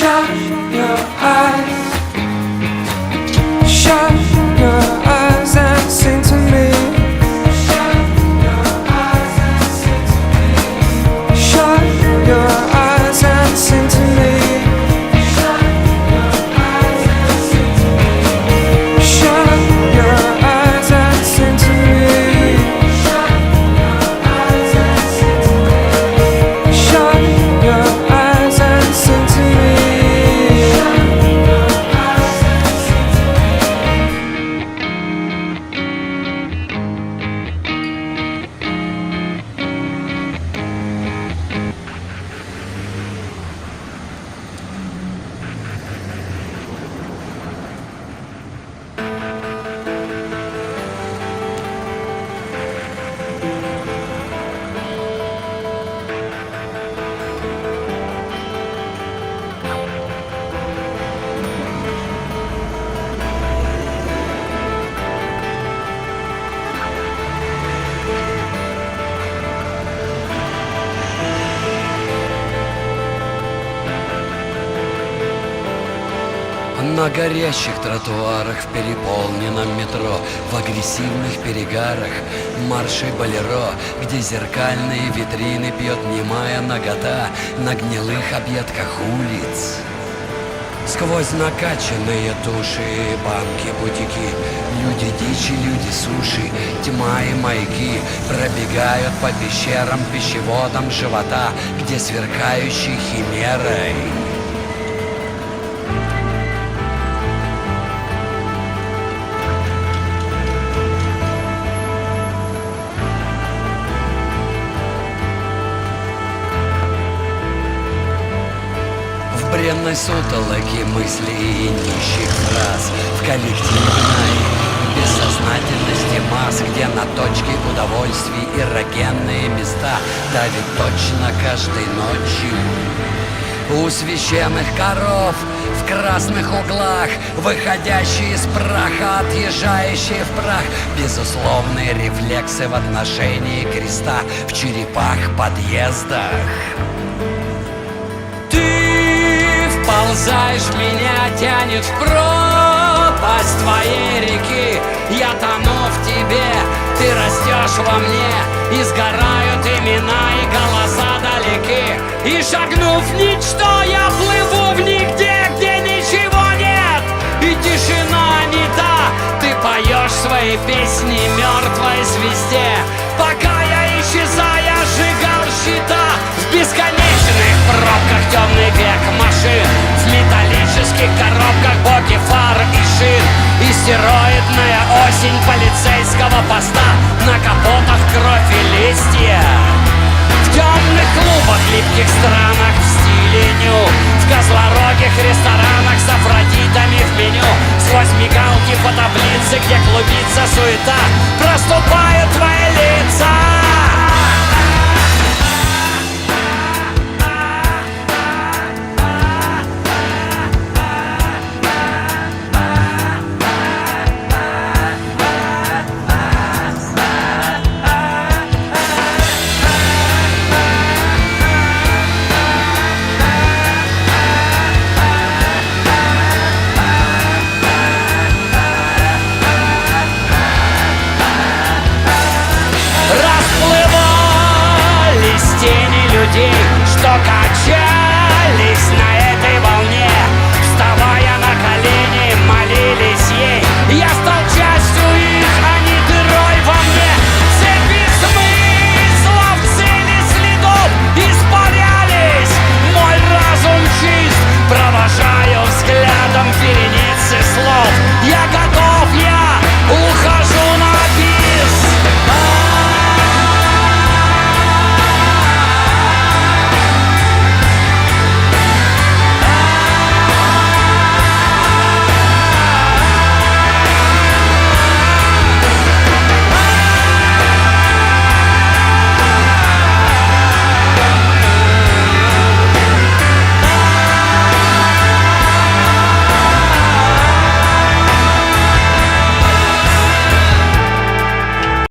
Shut your eyes. Shut your eyes and sing to me. Shut your eyes and sing to me. Shut your eyes and sing to me. Shut your eyes and sing to me. Shut your eyes and sing to me. Shut your eyes and sing to me. Shut your eyes and sing to me. На горящих тротуарах, в переполненном метро, в агрессивных перегарах, марши болеро, где зеркальные витрины пьет немая нагота на гнилых объедках улиц. Сквозь накачанные туши, банки, бутики, люди дичи, люди суши, тьма и маяки пробегают по пещерам, пищеводам живота, где сверкающий химерой в бренной сутолоке мыслей и нищих фраз, в коллективной бессознательности масс, где на точке удовольствий эрогенные места давит точно каждой ночью. У священных коров в красных углах, выходящие из праха, отъезжающие в прах, безусловные рефлексы в отношении креста в черепах подъездах. Ты вползаешь в меня, тянет в пропасть твоей реки. Я тону в тебе, ты растешь во мне, и сгорают имена и голоса далеки. И шагнув в ничто, я плыву в нигде, где ничего нет, и тишина не та. Ты поешь свои песни мертвой звезде, пока я, исчезая, сжигал счета в бесконечных пробках темный век машин, в металлических коробках боки фар и шин. Истероидная осень полицейского поста, на капотах кровь и листья. В темных клубах, липких странах в стиле ню, в козлорогих ресторанах с афродитами в меню, сквозь мигалки по таблице, где клубится суета,